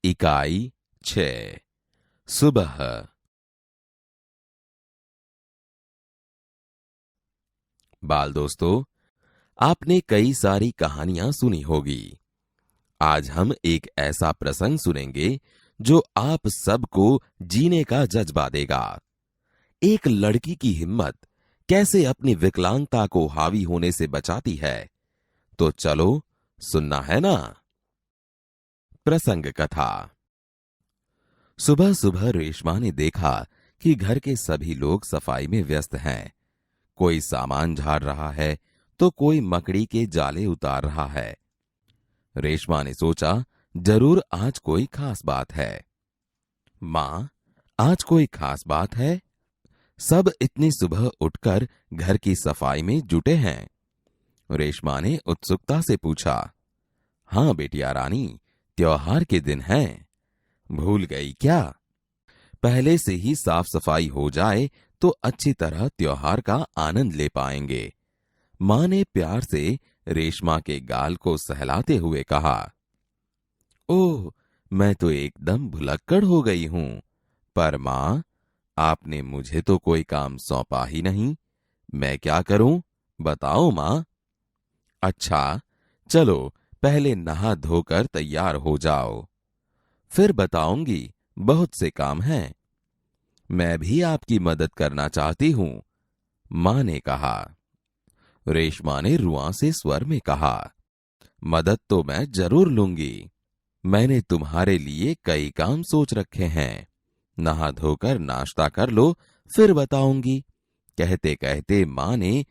इकाई 6 सुबह। बाल दोस्तों, आपने कई सारी कहानियां सुनी होगी। आज हम एक ऐसा प्रसंग सुनेंगे जो आप सबको जीने का जज्बा देगा। एक लड़की की हिम्मत कैसे अपनी विकलांगता को हावी होने से बचाती है। तो चलो सुनना है ना। प्रसंग कथा। सुबह सुबह रेशमा ने देखा कि घर के सभी लोग सफाई में व्यस्त हैं। कोई सामान झाड़ रहा है तो कोई मकड़ी के जाले उतार रहा है। रेशमा ने सोचा, जरूर आज कोई खास बात है। मां, आज कोई खास बात है? सब इतनी सुबह उठकर घर की सफाई में जुटे हैं। रेशमा ने उत्सुकता से पूछा। हां बेटिया रानी, त्योहार के दिन हैं। भूल गई क्या? पहले से ही साफ सफाई हो जाए तो अच्छी तरह त्योहार का आनंद ले पाएंगे। मां ने प्यार से रेशमा के गाल को सहलाते हुए कहा। ओह, मैं तो एकदम भुलक्कड़ हो गई हूं। पर मां, आपने मुझे तो कोई काम सौंपा ही नहीं। मैं क्या करूं? बताओ मां। अच्छा, चलो पहले नहा धोकर तैयार हो जाओ, फिर बताऊंगी। बहुत से काम हैं। मैं भी आपकी मदद करना चाहती हूं, मां ने कहा। रेशमा ने रुआंसे स्वर में कहा। मदद तो मैं जरूर लूंगी। मैंने तुम्हारे लिए कई काम सोच रखे हैं। नहा धोकर नाश्ता कर लो, फिर बताऊंगी। कहते कहते मां ने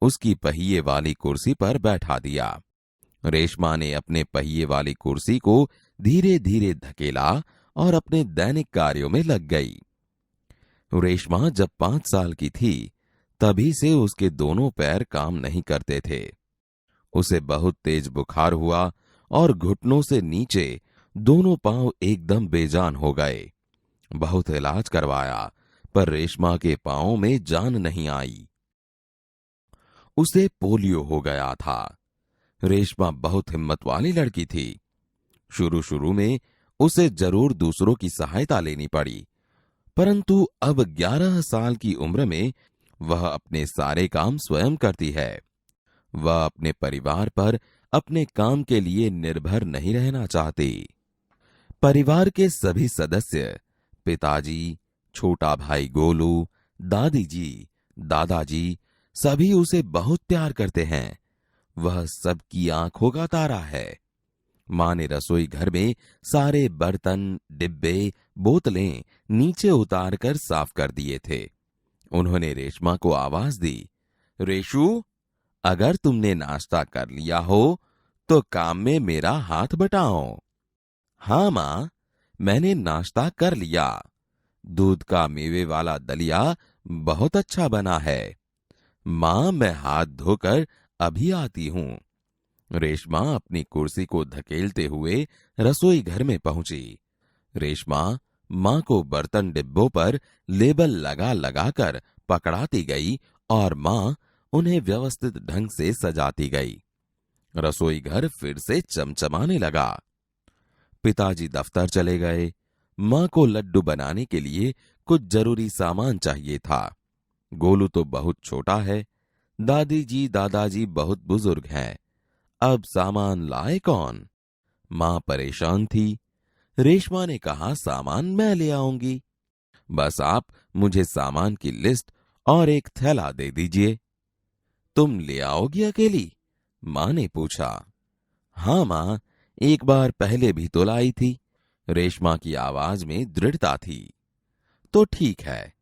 उसकी पहिए वाली कुर्सी पर बैठा दिया। रेशमा ने अपने पहिए वाली कुर्सी को धीरे धीरे धकेला और अपने दैनिक कार्यों में लग गई। रेशमा जब 5 साल की थी, तभी से उसके दोनों पैर काम नहीं करते थे। उसे बहुत तेज बुखार हुआ और घुटनों से नीचे दोनों पांव एकदम बेजान हो गए। बहुत इलाज करवाया, पर रेशमा के पांवों में जान नहीं आई। उसे पोलियो हो गया था। रेशमा बहुत हिम्मत वाली लड़की थी। शुरू शुरू में उसे जरूर दूसरों की सहायता लेनी पड़ी, परंतु अब 11 साल की उम्र में वह अपने सारे काम स्वयं करती है। वह अपने परिवार पर अपने काम के लिए निर्भर नहीं रहना चाहती। परिवार के सभी सदस्य, पिताजी, छोटा भाई गोलू, दादी जी, दादाजी, सभी उसे बहुत प्यार करते हैं। वह सबकी आंखों का तारा है। मां ने रसोई घर में सारे बर्तन, डिब्बे, बोतलें नीचे उतार कर साफ कर दिए थे। उन्होंने रेशमा को आवाज दी। रेशु, अगर तुमने नाश्ता कर लिया हो तो काम में मेरा हाथ बटाओ। हाँ मां, मैंने नाश्ता कर लिया। दूध का मेवे वाला दलिया बहुत अच्छा बना है। मां, मैं हाथ धोकर अभी आती हूं। रेशमा अपनी कुर्सी को धकेलते हुए रसोई घर में पहुंची। रेशमा मां को बर्तन डिब्बों पर लेबल लगा लगाकर पकड़ाती गई और मां उन्हें व्यवस्थित ढंग से सजाती गई। रसोई घर फिर से चमचमाने लगा। पिताजी दफ्तर चले गए। मां को लड्डू बनाने के लिए कुछ जरूरी सामान चाहिए था। गोलू तो बहुत छोटा है। दादी जी, दादाजी बहुत बुजुर्ग हैं। अब सामान लाए कौन? मां परेशान थी। रेशमा ने कहा, सामान मैं ले आऊंगी। बस आप मुझे सामान की लिस्ट और एक थैला दे दीजिए। तुम ले आओगी अकेली? मां ने पूछा। हां मां, एक बार पहले भी तो लाई थी। रेशमा की आवाज में दृढ़ता थी। तो ठीक है,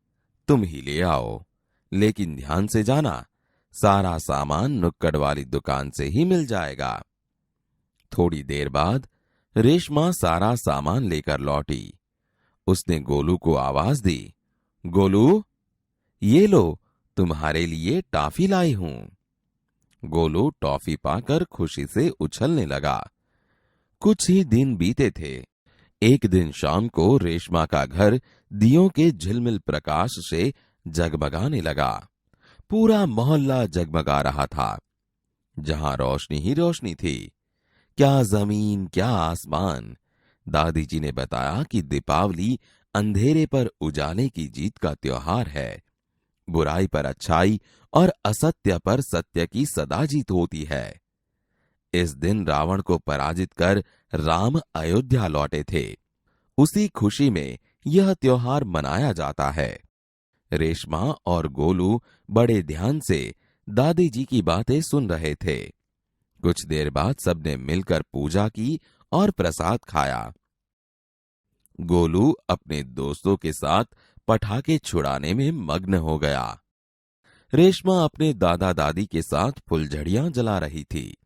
तुम ही ले आओ, लेकिन ध्यान से जाना, सारा सामान नुक्कड़ वाली दुकान से ही मिल जाएगा। थोड़ी देर बाद रेशमा सारा सामान लेकर लौटी। उसने गोलू को आवाज दी। गोलू, ये लो, तुम्हारे लिए टॉफी लाई हूं। गोलू टॉफी पाकर खुशी से उछलने लगा। कुछ ही दिन बीते थे। एक दिन शाम को रेशमा का घर दियों के झिलमिल प्रकाश से जगमगाने लगा। पूरा मोहल्ला जगमगा रहा था। जहां रोशनी ही रोशनी थी। क्या जमीन, क्या आसमान। दादी जी ने बताया कि दीपावली अंधेरे पर उजाले की जीत का त्योहार है। बुराई पर अच्छाई और असत्य पर सत्य की सदा जीत होती है। इस दिन रावण को पराजित कर राम अयोध्या लौटे थे। उसी खुशी में यह त्योहार मनाया जाता है। रेशमा और गोलू बड़े ध्यान से दादी जी की बातें सुन रहे थे। कुछ देर बाद सबने मिलकर पूजा की और प्रसाद खाया। गोलू अपने दोस्तों के साथ पटाखे छुड़ाने में मग्न हो गया। रेशमा अपने दादा दादी के साथ फुलझड़ियां जला रही थी।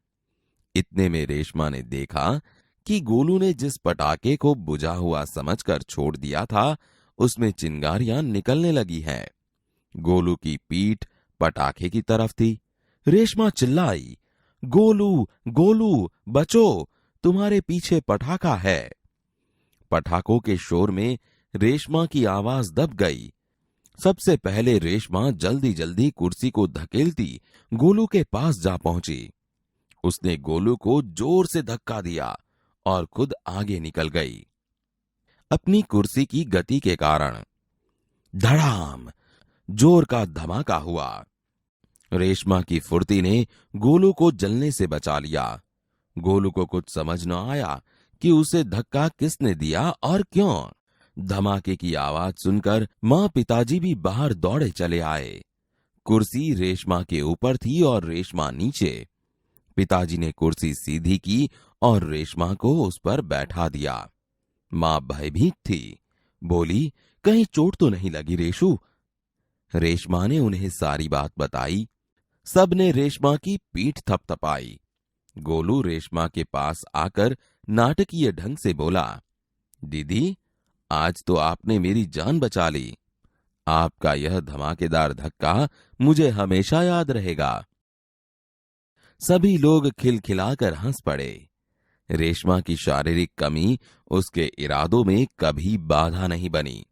इतने में रेशमा ने देखा कि गोलू ने जिस पटाखे को बुझा हुआ समझकर छोड़ दिया था, उसमें चिंगारियां निकलने लगी हैं। गोलू की पीठ पटाखे की तरफ थी। रेशमा चिल्लाई, गोलू गोलू बचो, तुम्हारे पीछे पटाखा है। पटाखों के शोर में रेशमा की आवाज दब गई। सबसे पहले रेशमा जल्दी जल्दी कुर्सी को धकेलती गोलू के पास जा पहुंची। उसने गोलू को जोर से धक्का दिया और खुद आगे निकल गई। अपनी कुर्सी की गति के कारण धड़ाम जोर का धमाका हुआ। रेशमा की फुर्ती ने गोलू को जलने से बचा लिया। गोलू को कुछ समझ न आया कि उसे धक्का किसने दिया और क्यों। धमाके की आवाज सुनकर मां पिताजी भी बाहर दौड़े चले आए। कुर्सी रेशमा के ऊपर थी और रेशमा नीचे। पिताजी ने कुर्सी सीधी की और रेशमा को उस पर बैठा दिया। मां भयभीत थी। बोली, कहीं चोट तो नहीं लगी रेशु? रेशमा ने उन्हें सारी बात बताई। सबने रेशमा की पीठ थपथपाई। गोलू रेशमा के पास आकर नाटकीय ढंग से बोला, दीदी, आज तो आपने मेरी जान बचा ली। आपका यह धमाकेदार धक्का मुझे हमेशा याद रहेगा। सभी लोग खिलखिलाकर हंस पड़े। रेशमा की शारीरिक कमी उसके इरादों में कभी बाधा नहीं बनी।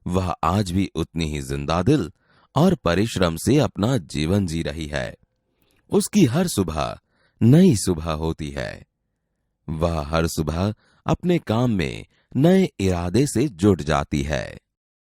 वह आज भी उतनी ही जिंदा दिल और परिश्रम से अपना जीवन जी रही है। उसकी हर सुबह नई सुबह होती है। वह हर सुबह अपने काम में नए इरादे से जुट जाती है।